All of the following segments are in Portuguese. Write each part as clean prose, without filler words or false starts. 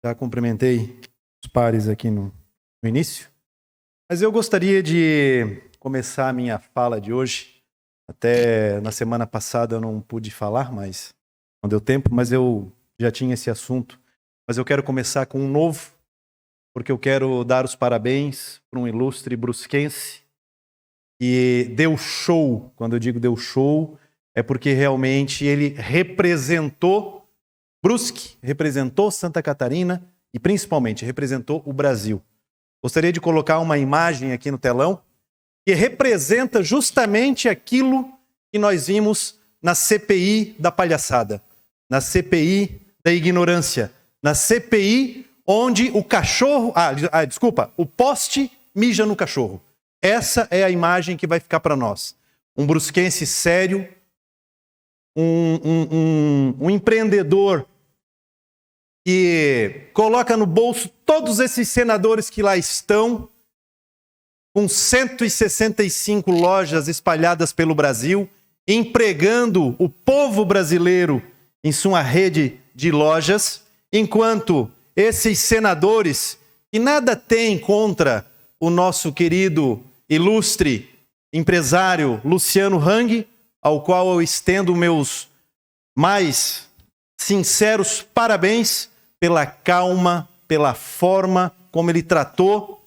Já cumprimentei os pares aqui no início, mas eu gostaria de começar a minha fala de hoje. Até na semana passada eu não pude falar, mas não deu tempo, mas eu já tinha esse assunto. Mas eu quero começar com um novo, porque eu quero dar os parabéns para um ilustre brusquense que deu show. Quando eu digo deu show, é porque realmente ele representou Brusque, representou Santa Catarina e principalmente representou o Brasil. Gostaria de colocar uma imagem aqui no telão que representa justamente aquilo que nós vimos na CPI da palhaçada, na CPI da ignorância, na CPI onde o cachorro... o poste mija no cachorro. Essa é a imagem que vai ficar para nós. Um brusquense sério, um empreendedor que coloca no bolso todos esses senadores que lá estão, com 165 lojas espalhadas pelo Brasil, empregando o povo brasileiro em sua rede de lojas, enquanto esses senadores, que nada têm contra o nosso querido, ilustre empresário Luciano Hang, ao qual eu estendo meus mais sinceros parabéns pela calma, pela forma como ele tratou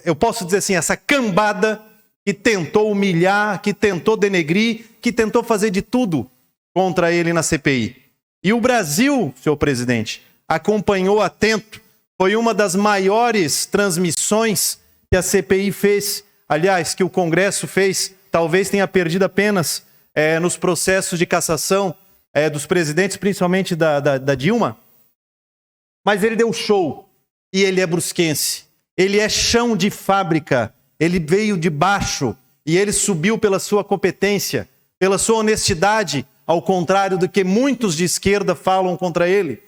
eu posso dizer assim, essa cambada que tentou humilhar, que tentou denegrir, que tentou fazer de tudo contra ele na CPI. E o Brasil, senhor presidente, acompanhou atento. Foi uma das maiores transmissões que a CPI fez, aliás, que o Congresso fez. Talvez tenha perdido apenas nos processos de cassação dos presidentes, principalmente da Dilma. Mas ele deu show e ele é brusquense. Ele é chão de fábrica, ele veio de baixo e ele subiu pela sua competência, pela sua honestidade, ao contrário do que muitos de esquerda falam contra ele.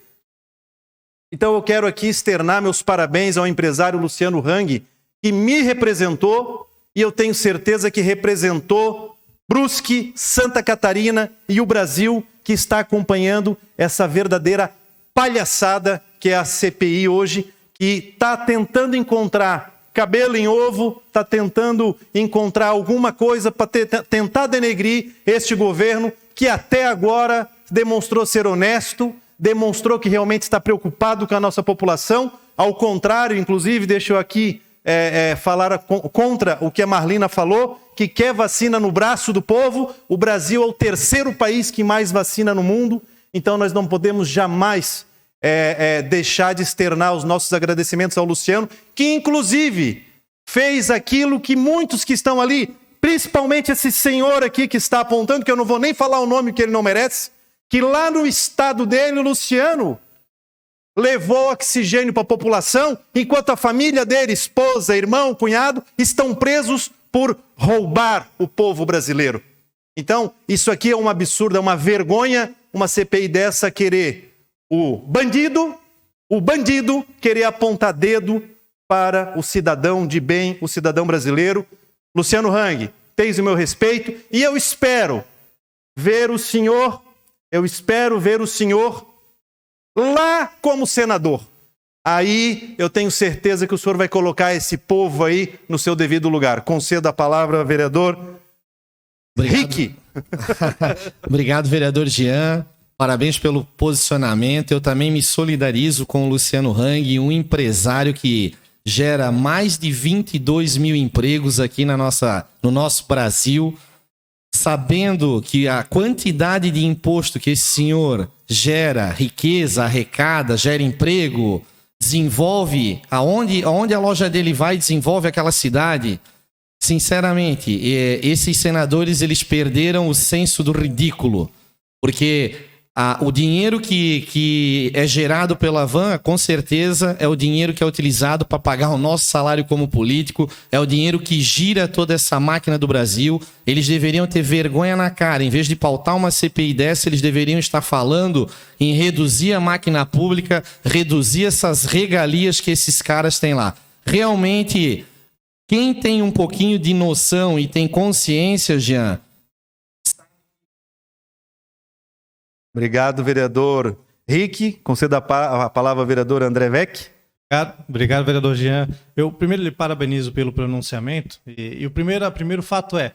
Então eu quero aqui externar meus parabéns ao empresário Luciano Hang, que me representou e eu tenho certeza que representou Brusque, Santa Catarina e o Brasil, que está acompanhando essa verdadeira palhaçada que é a CPI hoje, que está tentando encontrar cabelo em ovo, está tentando encontrar alguma coisa para tentar denegrir este governo, que até agora demonstrou ser honesto, demonstrou que realmente está preocupado com a nossa população. Ao contrário, inclusive, deixa eu aqui falar contra o que a Marlina falou, que quer vacina no braço do povo. O Brasil é o terceiro país que mais vacina no mundo, então nós não podemos jamais deixar de externar os nossos agradecimentos ao Luciano, que inclusive fez aquilo que muitos que estão ali, principalmente esse senhor aqui que está apontando, que eu não vou nem falar o nome que ele não merece, que lá no estado dele, o Luciano, levou oxigênio para a população, enquanto a família dele, esposa, irmão, cunhado, estão presos por roubar o povo brasileiro. Então, isso aqui é um absurdo, é uma vergonha, uma CPI dessa querer o bandido querer apontar dedo para o cidadão de bem, o cidadão brasileiro. Luciano Hang, tens o meu respeito e eu espero ver o senhor lá como senador. Aí eu tenho certeza que o senhor vai colocar esse povo aí no seu devido lugar. Concedo a palavra, vereador. Obrigado. Rick. Obrigado, vereador Jean. Parabéns pelo posicionamento. Eu também me solidarizo com o Luciano Hang, um empresário que gera mais de 22 mil empregos aqui no nosso Brasil, sabendo que a quantidade de imposto que esse senhor gera, riqueza, arrecada, gera emprego, desenvolve, aonde a loja dele vai, desenvolve aquela cidade. Sinceramente, esses senadores, eles perderam o senso do ridículo, porque o dinheiro que é gerado pela Van, com certeza, é o dinheiro que é utilizado para pagar o nosso salário como político, é o dinheiro que gira toda essa máquina do Brasil. Eles deveriam ter vergonha na cara. Em vez de pautar uma CPI dessa, eles deveriam estar falando em reduzir a máquina pública, reduzir essas regalias que esses caras têm lá. Realmente, quem tem um pouquinho de noção e tem consciência, Jean... Obrigado, vereador Rick, concedo a palavra ao vereador André Vec. Obrigado, vereador Jean. Eu primeiro lhe parabenizo pelo pronunciamento. E o primeiro fato é,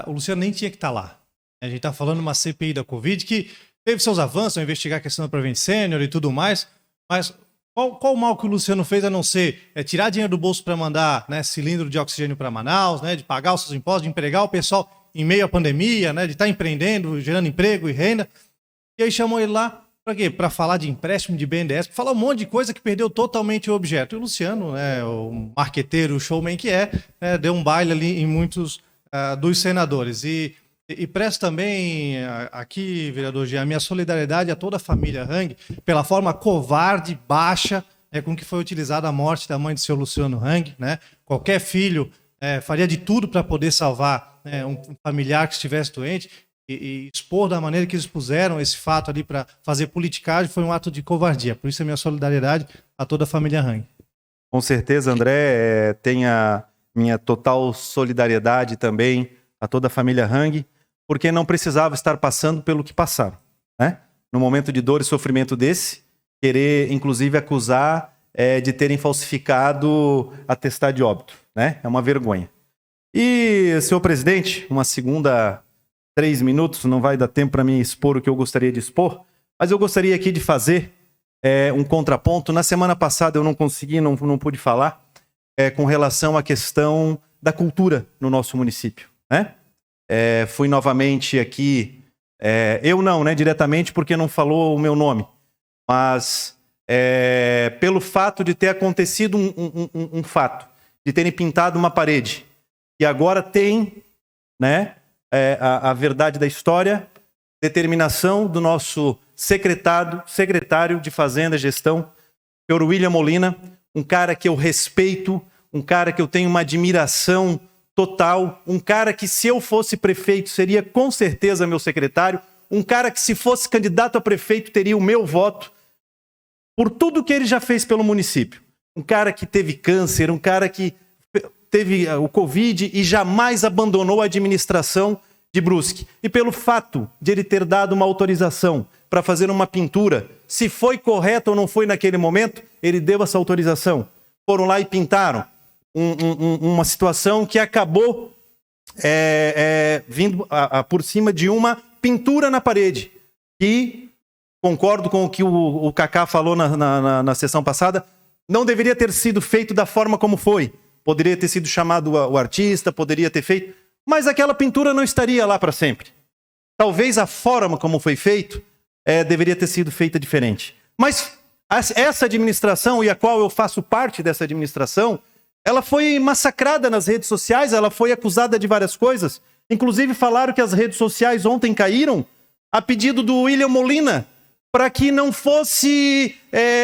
o Luciano nem tinha que estar lá. A gente está falando de uma CPI da Covid que teve seus avanços, a investigar a questão da Prevent Senior e tudo mais, mas qual o mal que o Luciano fez a não ser tirar dinheiro do bolso para mandar, né, cilindro de oxigênio para Manaus, né, de pagar os seus impostos, de empregar o pessoal em meio à pandemia, né, de estar empreendendo, gerando emprego e renda. E aí chamou ele lá para quê? Para falar de empréstimo de BNDES, para falar um monte de coisa que perdeu totalmente o objeto. E o Luciano, né, o marqueteiro, o showman que né, deu um baile ali em muitos dos senadores. E presto também aqui, vereador Jean, a minha solidariedade a toda a família Hang pela forma covarde, baixa, com que foi utilizada a morte da mãe do seu Luciano Hang. Né? Qualquer filho faria de tudo para poder salvar um familiar que estivesse doente. E expor da maneira que eles expuseram esse fato ali para fazer politicagem foi um ato de covardia. Por isso a minha solidariedade a toda a família Hang. Com certeza, André, tem a minha total solidariedade também a toda a família Hang, porque não precisava estar passando pelo que passaram. Né? No momento de dor e sofrimento desse, querer inclusive acusar de terem falsificado atestado de óbito. Né? É uma vergonha. E, senhor presidente, uma segunda... 3 minutos, não vai dar tempo para mim expor o que eu gostaria de expor, mas eu gostaria aqui de fazer um contraponto. Na semana passada eu não consegui, não pude falar com relação à questão da cultura no nosso município. Né? Fui novamente aqui, eu não, né, diretamente porque não falou o meu nome, mas pelo fato de ter acontecido um fato, de terem pintado uma parede, e agora tem, né, a verdade da história, determinação do nosso secretário de Fazenda e Gestão, senhor William Molina, um cara que eu respeito, um cara que eu tenho uma admiração total, um cara que, se eu fosse prefeito, seria com certeza meu secretário, um cara que, se fosse candidato a prefeito, teria o meu voto, por tudo que ele já fez pelo município. Um cara que teve câncer, um cara que teve o Covid e jamais abandonou a administração de Brusque. E pelo fato de ele ter dado uma autorização para fazer uma pintura, se foi correto ou não foi naquele momento, ele deu essa autorização. Foram lá e pintaram uma situação que acabou vindo por cima de uma pintura na parede. E concordo com o que o Cacá falou na sessão passada, não deveria ter sido feito da forma como foi. Poderia ter sido chamado o artista, poderia ter feito, mas aquela pintura não estaria lá para sempre. Talvez a forma como foi feito deveria ter sido feita diferente. Mas essa administração, e a qual eu faço parte dessa administração, ela foi massacrada nas redes sociais, ela foi acusada de várias coisas. Inclusive falaram que as redes sociais ontem caíram a pedido do William Molina, para que não fosse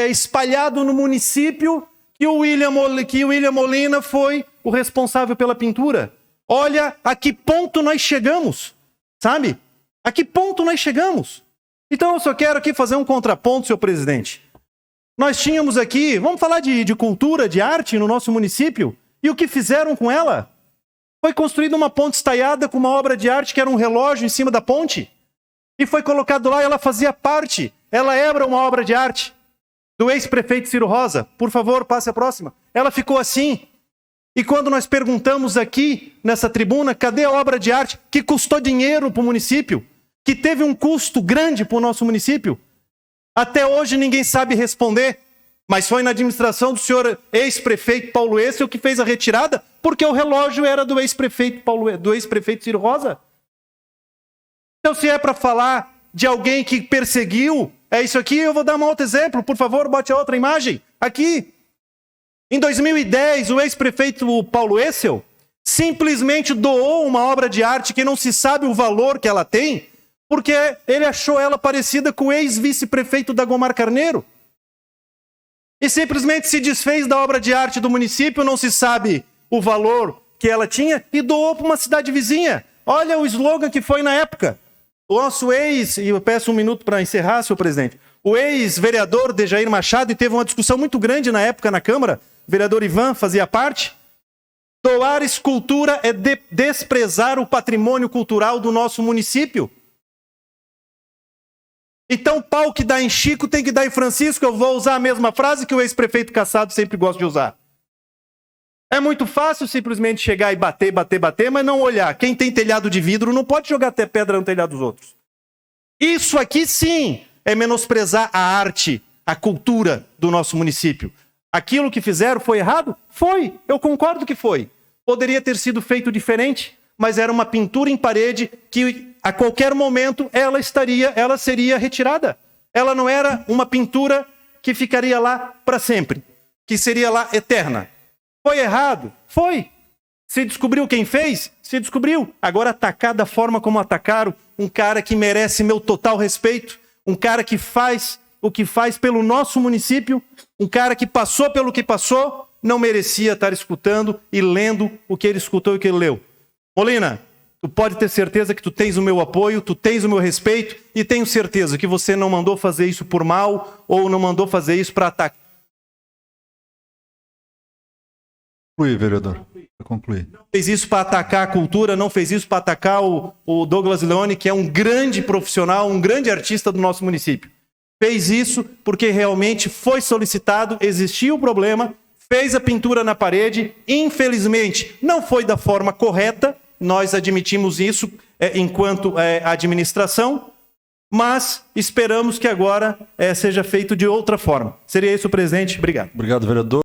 espalhado no município que o William Molina foi o responsável pela pintura. Olha a que ponto nós chegamos, sabe? A que ponto nós chegamos? Então eu só quero aqui fazer um contraponto, senhor presidente. Nós tínhamos aqui, vamos falar de cultura, de arte no nosso município, e o que fizeram com ela? Foi construída uma ponte estaiada com uma obra de arte que era um relógio em cima da ponte, e foi colocado lá e ela fazia parte, ela era uma obra de arte do ex-prefeito Ciro Rosa. Por favor, passe a próxima. Ela ficou assim. E quando nós perguntamos aqui, nessa tribuna, cadê a obra de arte que custou dinheiro para o município, que teve um custo grande para o nosso município? Até hoje ninguém sabe responder, mas foi na administração do senhor ex-prefeito Paulo Essel que fez a retirada, porque o relógio era do ex-prefeito Ciro Rosa. Então, se é para falar de alguém que perseguiu, é isso aqui. Eu vou dar um outro exemplo, por favor, bote a outra imagem. Aqui, em 2010, o ex-prefeito Paulo Essel simplesmente doou uma obra de arte que não se sabe o valor que ela tem, porque ele achou ela parecida com o ex-vice-prefeito Dagomar Carneiro. E simplesmente se desfez da obra de arte do município, não se sabe o valor que ela tinha, e doou para uma cidade vizinha. Olha o slogan que foi na época. O nosso e eu peço um minuto para encerrar, senhor presidente, o ex-vereador Dejair Machado, e teve uma discussão muito grande na época na Câmara, o vereador Ivan fazia parte, doar escultura é desprezar o patrimônio cultural do nosso município. Então, pau que dá em Chico tem que dar em Francisco. Eu vou usar a mesma frase que o ex-prefeito Kassab sempre gosta de usar. É muito fácil simplesmente chegar e bater, mas não olhar. Quem tem telhado de vidro não pode jogar até pedra no telhado dos outros. Isso aqui sim é menosprezar a arte, a cultura do nosso município. Aquilo que fizeram foi errado? Foi, eu concordo que foi. Poderia ter sido feito diferente, mas era uma pintura em parede que a qualquer momento ela seria retirada. Ela não era uma pintura que ficaria lá para sempre, que seria lá eterna. Foi errado? Foi. Se descobriu quem fez? Se descobriu. Agora atacar da forma como atacaram um cara que merece meu total respeito, um cara que faz o que faz pelo nosso município, um cara que passou pelo que passou, não merecia estar escutando e lendo o que ele escutou e o que ele leu. Molina, tu pode ter certeza que tu tens o meu apoio, tu tens o meu respeito e tenho certeza que você não mandou fazer isso por mal ou não mandou fazer isso para atacar. Conclui, vereador. Conclui. Não fez isso para atacar a cultura, não fez isso para atacar o Douglas Leone, que é um grande profissional, um grande artista do nosso município. Fez isso porque realmente foi solicitado, existia o problema, fez a pintura na parede, infelizmente não foi da forma correta, nós admitimos isso enquanto administração, mas esperamos que agora seja feito de outra forma. Seria isso, presidente. Obrigado. Obrigado, vereador.